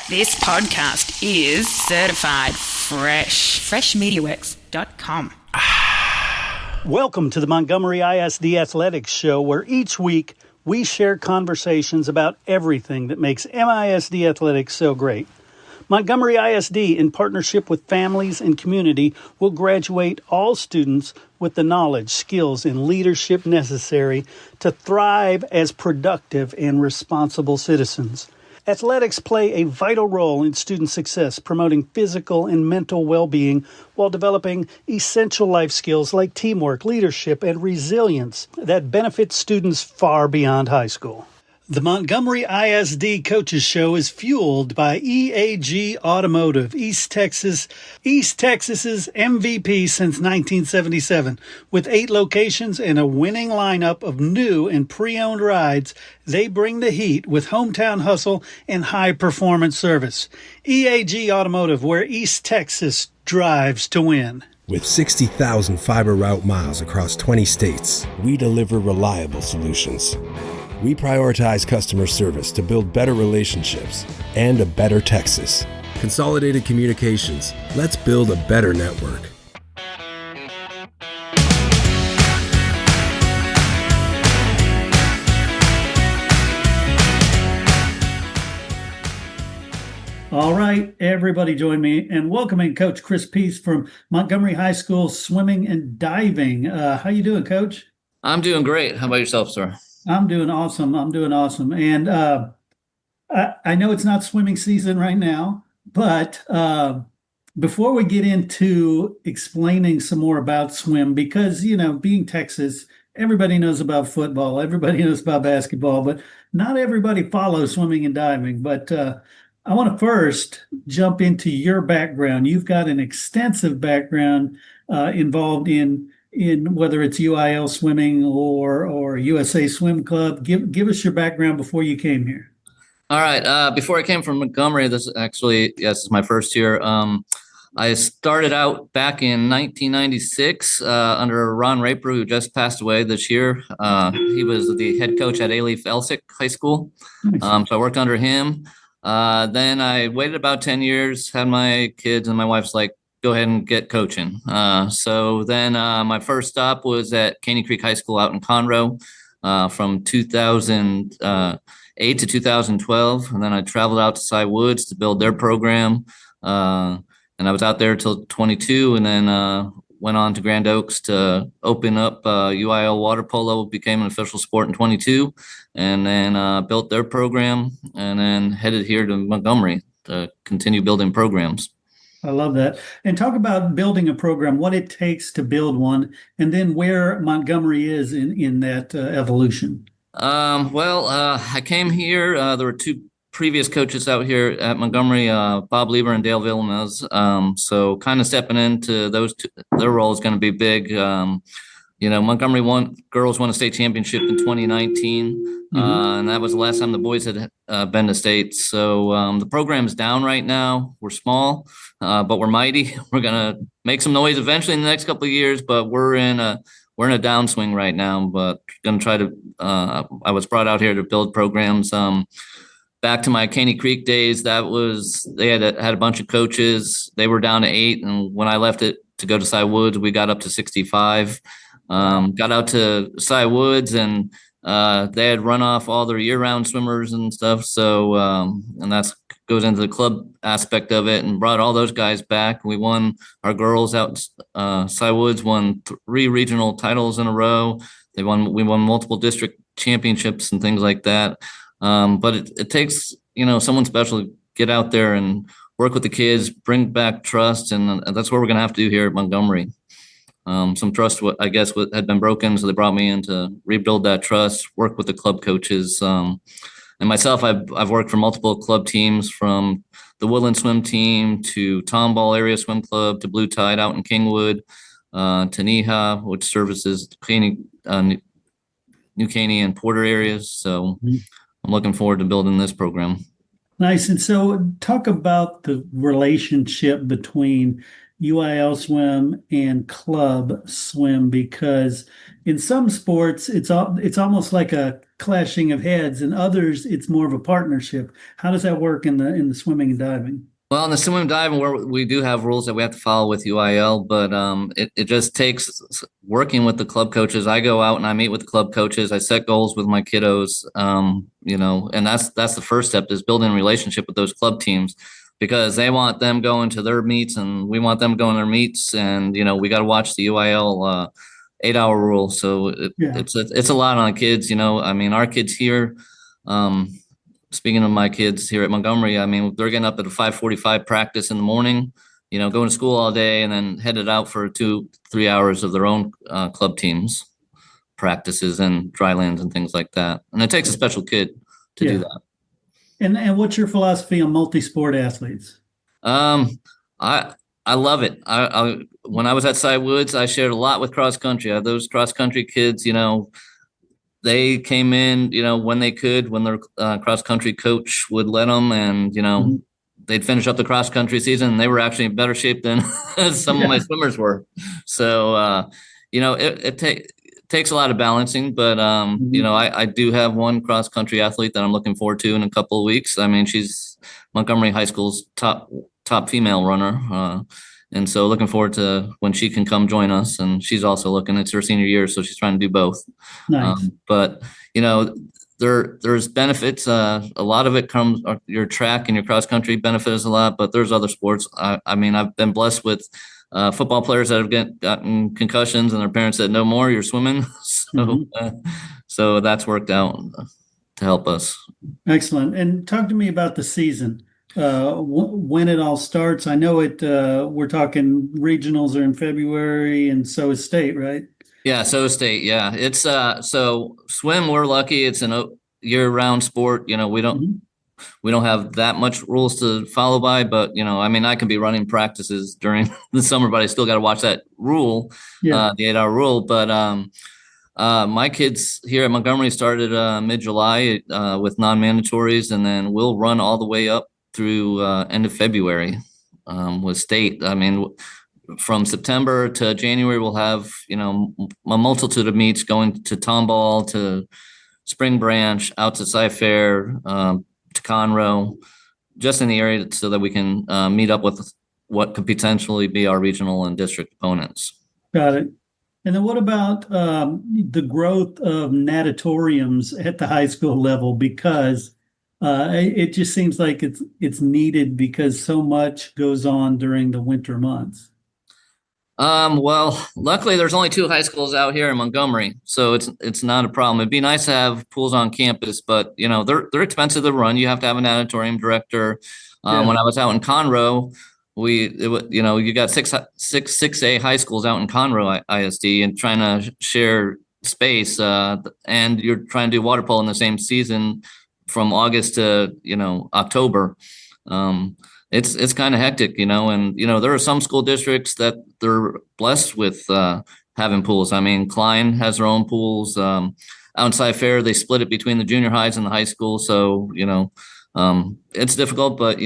This podcast is certified fresh. Freshmediaworks.com. Welcome to the Montgomery ISD Athletics Show, where each week we share conversations about everything that makes MISD athletics so great. Montgomery ISD, in partnership with families and community, will graduate all students with the knowledge, skills, and leadership necessary to thrive as productive and responsible citizens. Athletics play a vital role in student success, promoting physical and mental well-being while developing essential life skills like teamwork, leadership, and resilience that benefit students far beyond high school. The Montgomery ISD Coaches Show is fueled by EAG Automotive, East Texas's MVP since 1977. With 8 locations and a winning lineup of new and pre-owned rides, they bring the heat with hometown hustle and high-performance service. EAG Automotive, where East Texas drives to win. With 60,000 fiber route miles across 20 states, we deliver reliable solutions. We prioritize customer service to build better relationships and a better Texas. Consolidated Communications. Let's build a better network. All right, everybody join me in welcoming Coach Chris Pease from Montgomery High School Swimming and Diving. How you doing, Coach? I'm doing great. How about yourself, sir? I'm doing awesome. And I know it's not swimming season right now, but before we get into explaining some more about swim, because, you know, being Texas, everybody knows about football, everybody knows about basketball, but not everybody follows swimming and diving. But I want to first jump into your background. You've got an extensive background involved in whether it's UIL swimming or USA Swim Club. Give us your background before you came here. All right. Before I came from Montgomery, this is my first year. I started out back in 1996 under Ron Raper, who just passed away this year. He was the head coach at A-Leaf Elsick High School. Nice. So I worked under him. Then I waited about 10 years, had my kids, and my wife's like, go ahead and get coaching. So then my first stop was at Caney Creek High School out in Conroe from 2008 to 2012. And then I traveled out to Cy Woods to build their program. And I was out there till 22, and then went on to Grand Oaks to open up UIL water polo, became an official sport in 22, and then built their program, and then headed here to Montgomery to continue building programs. I love that. And talk about building a program, what it takes to build one, and then where Montgomery is in that evolution. I came here. There were 2 previous coaches out here at Montgomery, Bob Lieber and Dale Villamez. So kind of stepping into their role is going to be big. Montgomery girls won a state championship in 2019. And that was the last time the boys had been to state. So the program's down right now. We're small, but we're mighty. We're going to make some noise eventually in the next couple of years, but we're in a downswing right now, but going to try to, I was brought out here to build programs. Back to my Caney Creek days, they had a bunch of coaches. They were down to 8. And when I left it to go to Cy Woods, we got up to 65. Got out to Cy Woods, and they had run off all their year-round swimmers and stuff. So, and that goes into the club aspect of it, and brought all those guys back. We won our girls out. Cy Woods won 3 regional titles in a row. We won multiple district championships and things like that. But it takes, someone special to get out there and work with the kids, bring back trust. And that's what we're going to have to do here at Montgomery. Some trust, I guess, had been broken. So they brought me in to rebuild that trust, work with the club coaches. And myself, I've worked for multiple club teams, from the Woodland Swim Team to Tomball Area Swim Club to Blue Tide out in Kingwood, to NEHA, which services New Caney and Porter areas. So I'm looking forward to building this program. Nice. And so talk about the relationship between UIL swim and club swim because in some sports it's almost like a clashing of heads, and others it's more of a partnership. How does that work in the swimming and diving? Well, in the swim and diving, where we do have rules that we have to follow with UIL, but it just takes working with the club coaches. I go out and I meet with the club coaches. I set goals with my kiddos, and that's the first step is building a relationship with those club teams because they want them going to their meets and we want them going to their meets, and we got to watch the UIL 8-hour rule. So Yeah. it's a lot on the kids. I mean, our kids here. Speaking of my kids here at Montgomery, I mean, they're getting up at a 5:45 practice in the morning, going to school all day and then headed out for 2-3 hours of their own club teams practices and dry lands and things like that. And it takes a special kid to do that. And what's your philosophy on multi-sport athletes? I love it. I when I was at Cy Woods, I shared a lot with cross country. Those cross country kids, they came in, when they could, when their cross country coach would let them, and they'd finish up the cross country season. And they were actually in better shape than some of my swimmers were. So, it takes a lot of balancing, but I do have one cross country athlete that I'm looking forward to in a couple of weeks. I mean, she's Montgomery High School's top female runner. And so looking forward to when she can come join us. And she's also it's her senior year, so she's trying to do both. Nice. But there's benefits. A lot of it comes your track and your cross country benefits a lot, but there's other sports. I mean, I've been blessed with football players that have gotten concussions and their parents said, no more, you're swimming. So that's worked out to help us. Excellent. And talk to me about the season. When it all starts. I know we're talking regionals are in February, and so is state, right? Yeah, so is state. Yeah, it's so swim. We're lucky; it's a year-round sport. We don't have that much rules to follow by, but I mean, I can be running practices during the summer, but I still got to watch that rule, the 8-hour rule. But my kids here at Montgomery started mid-July with non-mandatories, and then we'll run all the way up through end of February with state. I mean, from September to January, we'll have, a multitude of meets going to Tomball, to Spring Branch, out to Cy-Fair, to Conroe, just in the area so that we can meet up with what could potentially be our regional and district opponents. Got it. And then what about the growth of natatoriums at the high school level? Because it just seems like it's needed because so much goes on during the winter months. Well, luckily there's only 2 high schools out here in Montgomery, so it's not a problem. It'd be nice to have pools on campus, but they're expensive to run. You have to have a natatorium director. When I was out in Conroe, you got six 6A high schools out in Conroe ISD and trying to share space, and you're trying to do water polo in the same season from August to October. It's kind of hectic, and there are some school districts that they're blessed with having pools. I mean, Klein has their own pools. Out in Cy-Fair, they split it between the junior highs and the high school, so it's difficult. But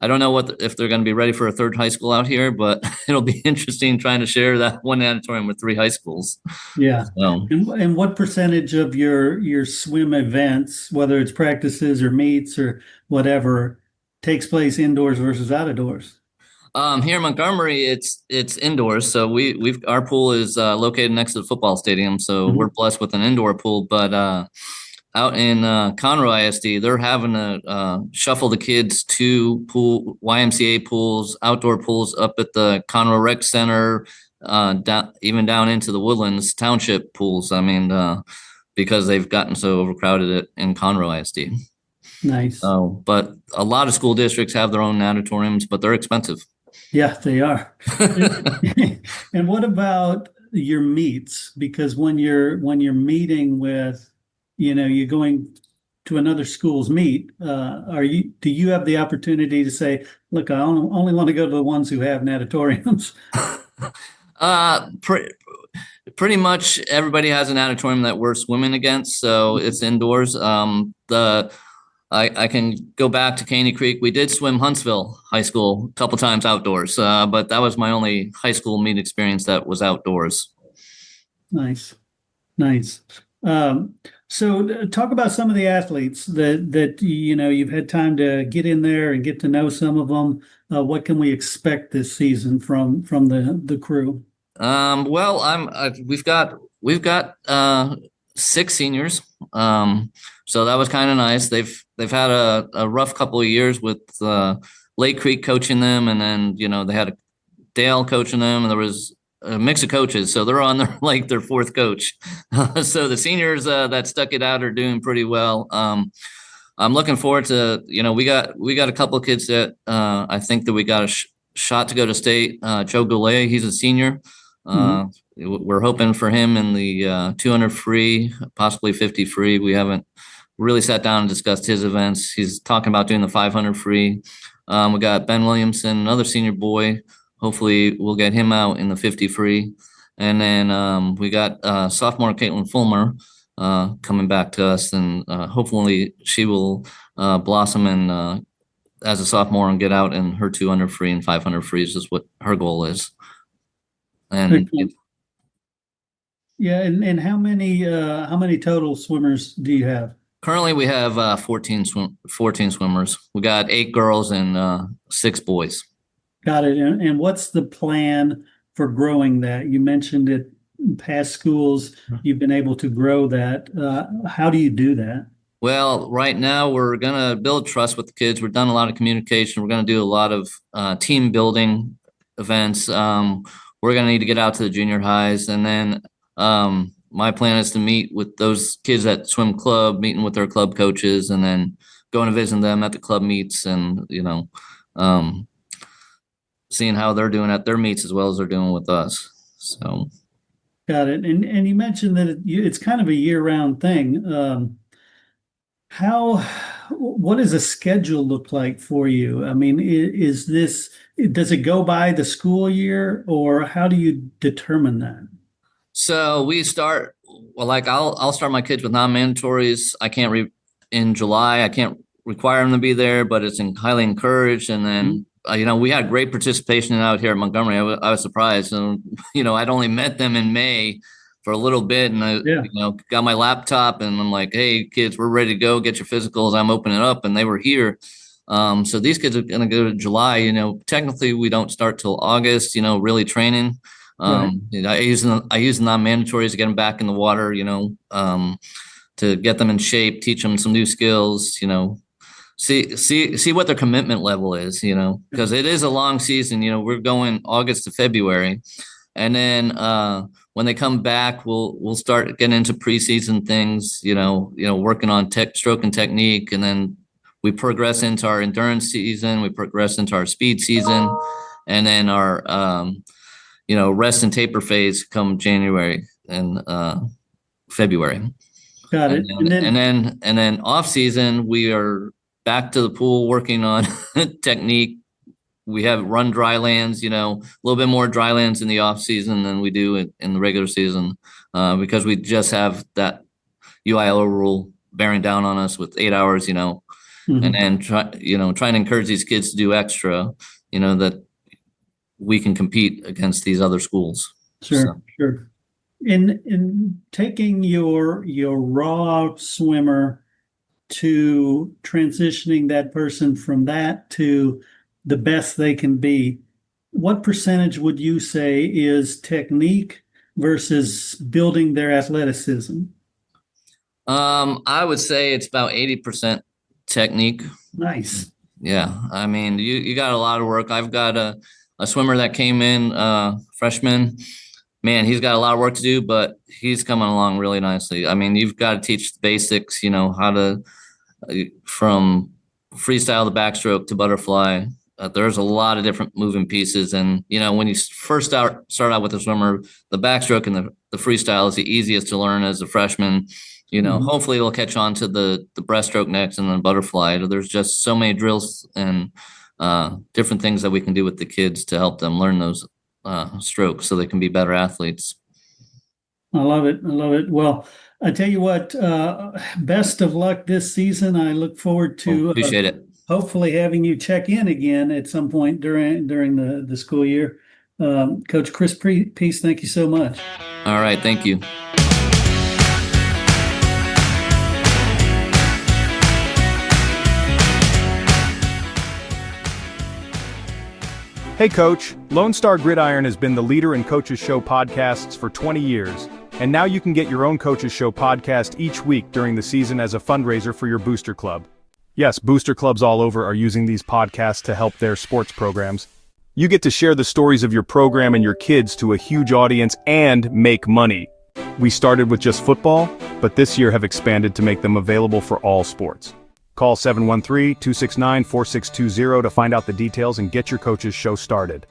I don't know if they're going to be ready for a 3rd high school out here, but it'll be interesting trying to share that one natatorium with 3 high schools. Yeah. So. And what percentage of your swim events, whether it's practices or meets or whatever, takes place indoors versus outdoors? Here in Montgomery, it's indoors. So our pool is located next to the football stadium, so we're blessed with an indoor pool. But out in Conroe ISD, they're having to shuffle the kids to YMCA pools, outdoor pools up at the Conroe Rec Center, even down into the Woodlands Township pools. I mean, because they've gotten so overcrowded in Conroe ISD. Nice. But a lot of school districts have their own natatoriums, but they're expensive. Yeah, they are. And what about your meets? Because when you're meeting with, you're going to another school's meet, do you have the opportunity to say, look, I only want to go to the ones who have natatoriums? Pretty much everybody has an natatorium that we're swimming against, so it's indoors. I can go back to Caney Creek. We did swim Huntsville High School a couple times outdoors, but that was my only high school meet experience that was outdoors. Nice, nice. Um, so talk about some of the athletes that you've had time to get in there and get to know some of them. What can we expect this season from the crew? Well, we've got 6 seniors. So that was kind of nice. They've had a rough couple of years with Lake Creek coaching them, and then they had Dale coaching them, and there was a mix of coaches. So they're on their fourth coach. So the seniors that stuck it out are doing pretty well. I'm looking forward to we got a couple of kids that I think that we got a shot to go to state. Joe Goulet, he's a senior. We're hoping for him in the 200 free, possibly 50 free. We haven't really sat down and discussed his events. He's talking about doing the 500 free. We got Ben Williamson, another senior boy. Hopefully we'll get him out in the 50 free. And then we got sophomore Caitlin Fulmer coming back to us, and hopefully she will blossom and as a sophomore and get out in her 200 free and 500 frees is what her goal is. And yeah, and how many total swimmers do you have? Currently we have 14 swimmers. We got 8 girls and 6 boys. Got it. And what's the plan for growing that? You mentioned it in past schools, you've been able to grow that. How do you do that? Well, right now we're going to build trust with the kids. We've done a lot of communication. We're going to do a lot of team building events. We're going to need to get out to the junior highs. And then my plan is to meet with those kids at swim club, meeting with their club coaches, and then going to visit them at the club meets and, seeing how they're doing at their meets as well as they're doing with us. So. Got it. And you mentioned that it's kind of a year-round thing. What does a schedule look like for you? I mean, does it go by the school year, or how do you determine that? So I'll start my kids with non-mandatories. In July, I can't require them to be there, but it's highly encouraged. And then, we had great participation out here at Montgomery. I was surprised. And, I'd only met them in May for a little bit, and I got my laptop and I'm like, hey kids, we're ready to go. Get your physicals. I'm opening up, and they were here. So these kids are going to go to July. Technically we don't start till August, really training. Right. I use the non-mandatories to get them back in the water, to get them in shape, teach them some new skills, see what their commitment level is, because it is a long season. We're going August to February, and then when they come back, we'll start getting into preseason things, working on stroke and technique, and then we progress into our endurance season. We progress into our speed season, and then our rest and taper phase come January and February. Got it. And then off season, we are back to the pool working on technique. We have run dry lands, a little bit more dry lands in the off season than we do in the regular season, because we just have that UIL rule bearing down on us with 8 hours, and then trying to encourage these kids to do extra, that we can compete against these other schools. Sure. In taking your raw swimmer to transitioning that person from that to the best they can be, what percentage would you say is technique versus building their athleticism? I would say it's about 80% technique. Nice. Yeah. I mean, you got a lot of work. I've got a swimmer that came in, freshman. Man, he's got a lot of work to do, but he's coming along really nicely. I mean, you've got to teach the basics, how to, from freestyle to backstroke to butterfly. There's a lot of different moving pieces. And, when you first start out with a swimmer, the backstroke and the freestyle is the easiest to learn as a freshman. Hopefully they'll catch on to the breaststroke next and then butterfly. There's just so many drills and different things that we can do with the kids to help them learn those strokes so they can be better athletes. I love it. Well, I tell you what, best of luck this season. I look forward to Appreciate it. hopefully having you check in again at some point during the school year. Coach Chris Pease, thank you so much. All right. Thank you. Hey Coach, Lone Star Gridiron has been the leader in Coaches Show podcasts for 20 years, and now you can get your own Coaches Show podcast each week during the season as a fundraiser for your booster club. Yes, booster clubs all over are using these podcasts to help their sports programs. You get to share the stories of your program and your kids to a huge audience and make money. We started with just football, but this year have expanded to make them available for all sports. Call 713-269-4620 to find out the details and get your Coaches Show started.